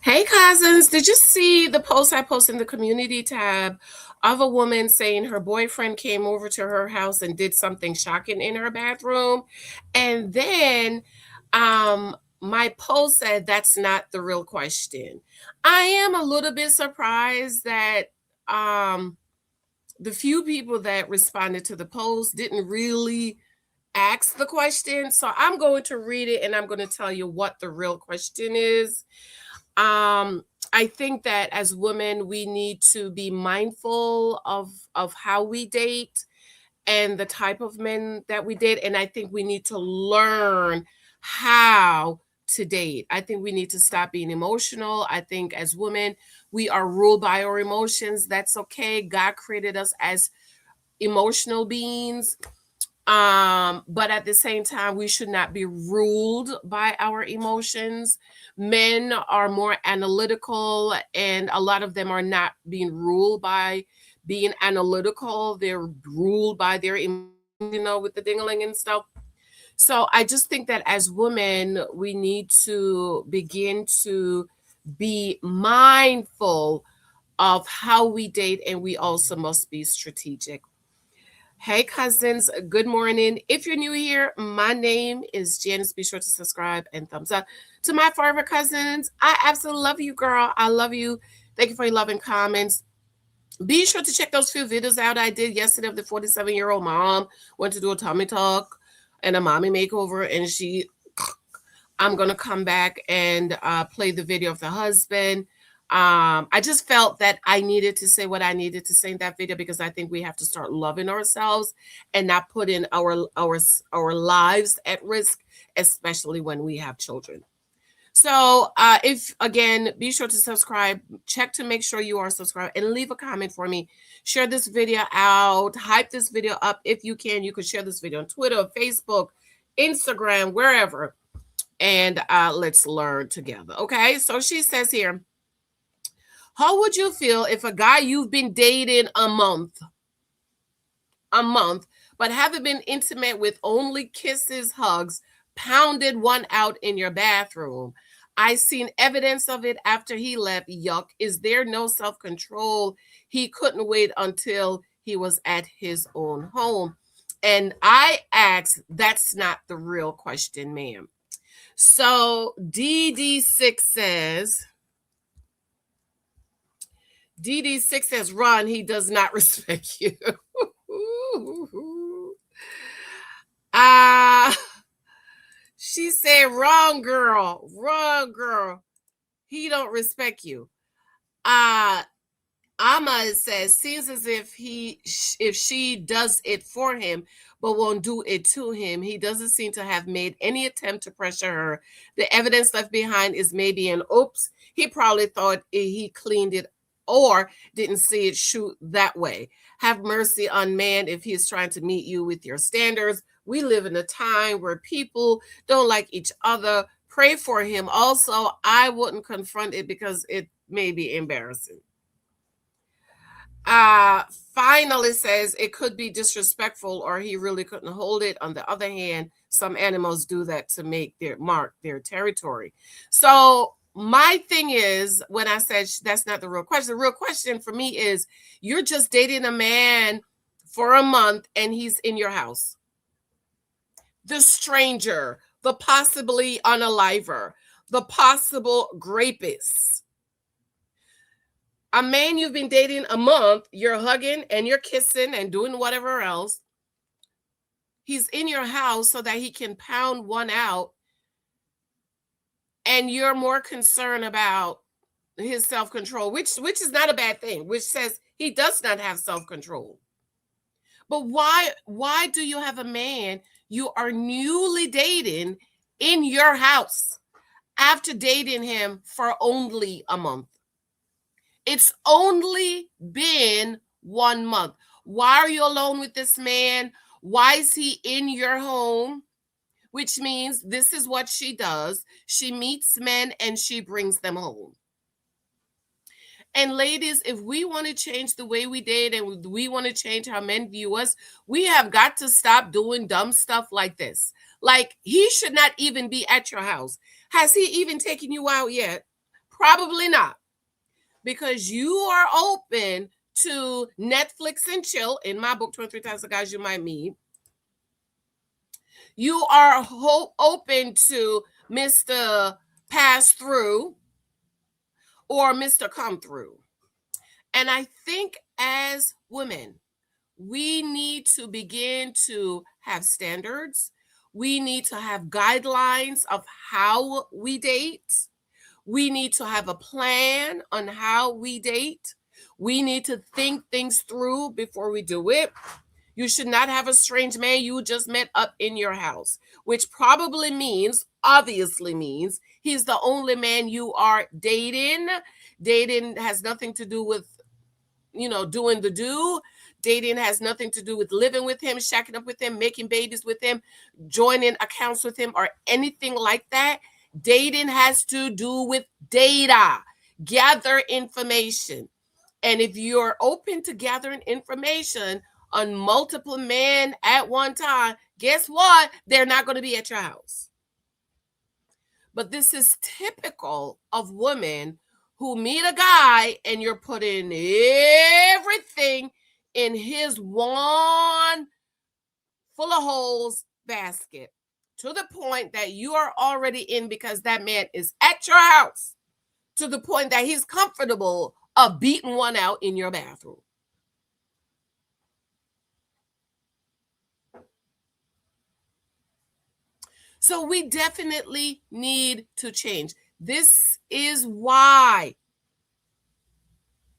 Hey cousins, did you see the post I posted in the community tab of a woman saying her boyfriend came over to her house and did something shocking in her bathroom? And then my post said that's not the real question. I am a little bit surprised that um the few people that responded to the post didn't really ask the question. So I'm going to read it and I'm going to tell you what the real question is. um I think that as women we need to be mindful of how we date and the type of men that we date, and I think we need to learn how to date. I think we need to stop being emotional. I think as women we are ruled by our emotions. That's okay. God created us as emotional beings, but at the same time we should not be ruled by our emotions. Men are more analytical and a lot of them are not being ruled by being analytical. They're ruled by their with the dingling and stuff. So I just think that as women we need to begin to be mindful of how we date, and we also must be strategic. Hey, cousins, good morning. If you're new here, my name is Janice. Be sure to subscribe and thumbs up. To my forever cousins, I absolutely love you, girl. I love you. Thank you for your love and comments. Be sure to check those few videos out I did yesterday of the 47-year-old mom went to do a tummy tuck and a mommy makeover, and I'm gonna come back and play the video of the husband. I just felt that I needed to say what I needed to say in that video because I think we have to start loving ourselves and not putting our lives at risk, especially when we have children. So, if again, be sure to subscribe, check to make sure you are subscribed, and leave a comment for me. Share this video out, hype this video up if you can. You can share this video on Twitter, Facebook, Instagram, wherever, and let's learn together. Okay, so she says here, how would you feel if a guy you've been dating a month, but haven't been intimate with, only kisses, hugs, pounded one out in your bathroom? I seen evidence of it after he left. Yuck. Is there no self-control? He couldn't wait until he was at his own home. And I asked, that's not the real question, ma'am. So DD6 says, Ron, he does not respect you. She said, wrong girl, wrong girl. He don't respect you. Amma says, seems as if she does it for him, but won't do it to him. He doesn't seem to have made any attempt to pressure her. The evidence left behind is maybe an oops. He probably thought he cleaned it or didn't see it shoot that way. Have mercy on man if he's trying to meet you with your standards. We live in a time where people don't like each other. Pray for him. Also, I wouldn't confront it because it may be embarrassing. Finally says it could be disrespectful or he really couldn't hold it. On the other hand, some animals do that to mark their territory. So my thing is, when I said that's not the real question, the real question for me is, you're just dating a man for a month and he's in your house. The stranger, the possibly unaliver, the possible rapist. A man you've been dating a month, you're hugging and you're kissing and doing whatever else. He's in your house so that he can pound one out, and you're more concerned about his self-control, which is not a bad thing, which says he does not have self-control. But why do you have a man you are newly dating in your house after dating him for only a month? It's only been 1 month. Why are you alone with this man? Why is he in your home? Which means this is what she does. She meets men and she brings them home. And ladies, if we want to change the way we date and we want to change how men view us, we have got to stop doing dumb stuff like this. Like, he should not even be at your house. Has he even taken you out yet? Probably not, because you are open to Netflix and chill. In my book, 23 Types of Guys You Might Meet, you are open to Mr. Pass Through or Mr. Come Through. And I think as women, we need to begin to have standards. We need to have guidelines of how we date. We need to have a plan on how we date. We need to think things through before we do it. You should not have a strange man you just met up in your house, which probably means, obviously means, he's the only man you are dating. Dating has nothing to do with, doing the do. Dating has nothing to do with living with him, shacking up with him, making babies with him, joining accounts with him, or anything like that. Dating has to do with data, gather information. And if you're open to gathering information on multiple men at one time, guess what? They're not going to be at your house. But this is typical of women who meet a guy and you're putting everything in his one full of holes basket, to the point that you are already in because that man is at your house, to the point that he's comfortable of beating one out in your bathroom. So we definitely need to change. This is why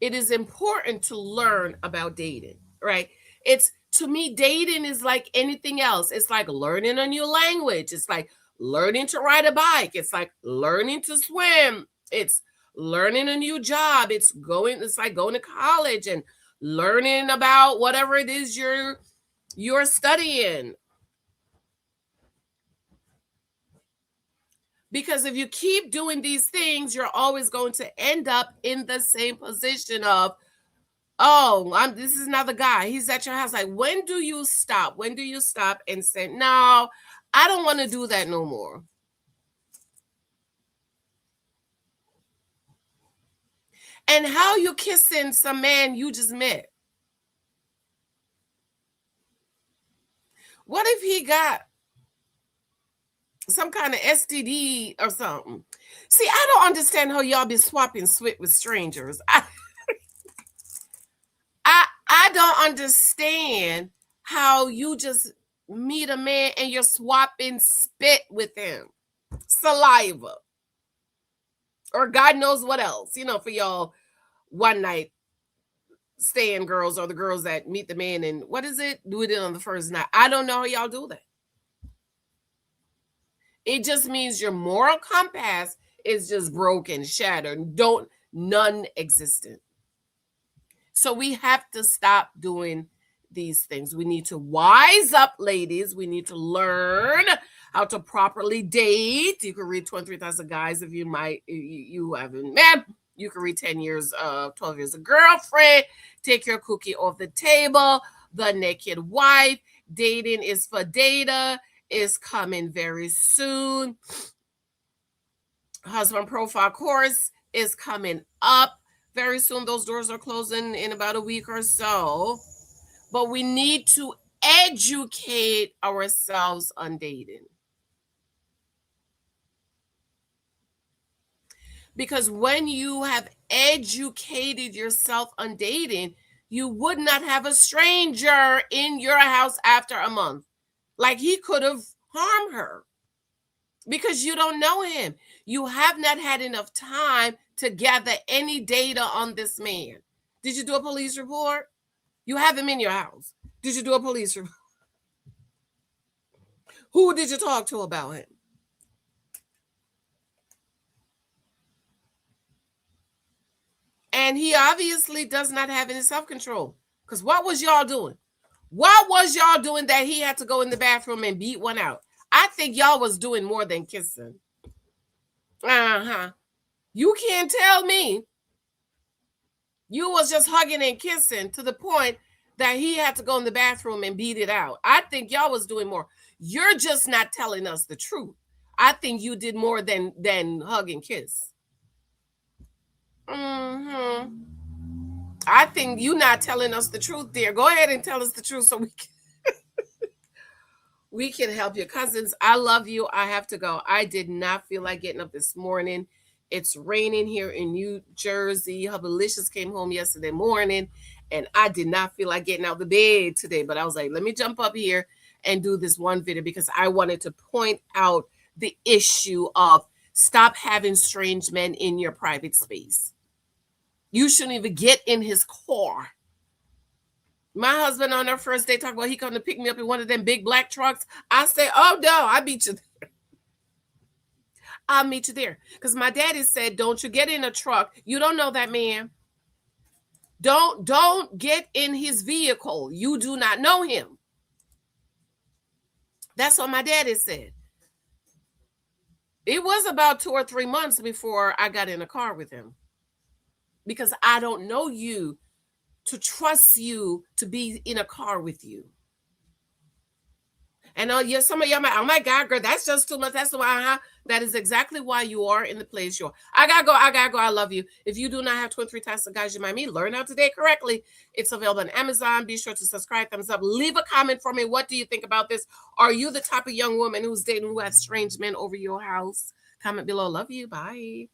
it is important to learn about dating, right? It's, to me, dating is like anything else. It's like learning a new language. It's like learning to ride a bike. It's like learning to swim. It's learning a new job. It's like going to college and learning about whatever it is you're studying. Because if you keep doing these things, you're always going to end up in the same position of, oh, this is another guy. He's at your house. Like, when do you stop? When do you stop and say, no, I don't want to do that no more? And how you kissing some man you just met? What if he got some kind of STD or something? See, I don't understand how y'all be swapping spit with strangers. I don't understand how you just meet a man and you're swapping spit with him, saliva, or God knows what else, for y'all one night staying girls, or the girls that meet the man and what is it? Do it on the first night. I don't know how y'all do that. It just means your moral compass is just broken, shattered, non-existent. So we have to stop doing these things. We need to wise up, ladies. We need to learn how to properly date. You can read 23,000 Guys if you haven't met. You can read 12 Years a Girlfriend, Take Your Cookie Off the Table, The Naked Wife, Dating is for Data is coming very soon. Husband Profile course is coming up very soon. Those doors are closing in about a week or so. But we need to educate ourselves on dating. Because when you have educated yourself on dating, you would not have a stranger in your house after a month. Like, he could have harmed her because you don't know him. You have not had enough time to gather any data on this man. Did you do a police report? You have him in your house. Did you do a police report? Who did you talk to about him? And he obviously does not have any self-control. Because what was y'all doing? What was y'all doing that he had to go in the bathroom and beat one out? I think y'all was doing more than kissing. You can't tell me you was just hugging and kissing to the point that he had to go in the bathroom and beat it out. I think y'all was doing more. You're just not telling us the truth. I think you did more than hug and kiss. Hmm. I think you not telling us the truth, dear. Go ahead and tell us the truth so we can help your cousins. I love you. I have to go. I did not feel like getting up this morning. It's raining here in New Jersey. Hubbalicious came home yesterday morning, and I did not feel like getting out of the bed today. But I was like, let me jump up here and do this one video because I wanted to point out the issue of stop having strange men in your private space. You shouldn't even get in his car. My husband on our first day talked about he come to pick me up in one of them big black trucks. I say, oh no, I beat you. I'll meet you there. Because my daddy said, don't you get in a truck. You don't know that man. Don't get in his vehicle. You do not know him. That's what my daddy said. It was about 2 or 3 months before I got in a car with him. Because I don't know you to trust you to be in a car with you. And yeah, some of y'all might, oh my God, girl, that's just too much. That's why, that is exactly why you are in the place you are. I gotta go. I gotta go. I love you. If you do not have 23 tasks of guys you might meet, learn how to date correctly. It's available on Amazon. Be sure to subscribe, thumbs up, leave a comment for me. What do you think about this? Are you the type of young woman who's dating who has strange men over your house? Comment below. Love you. Bye.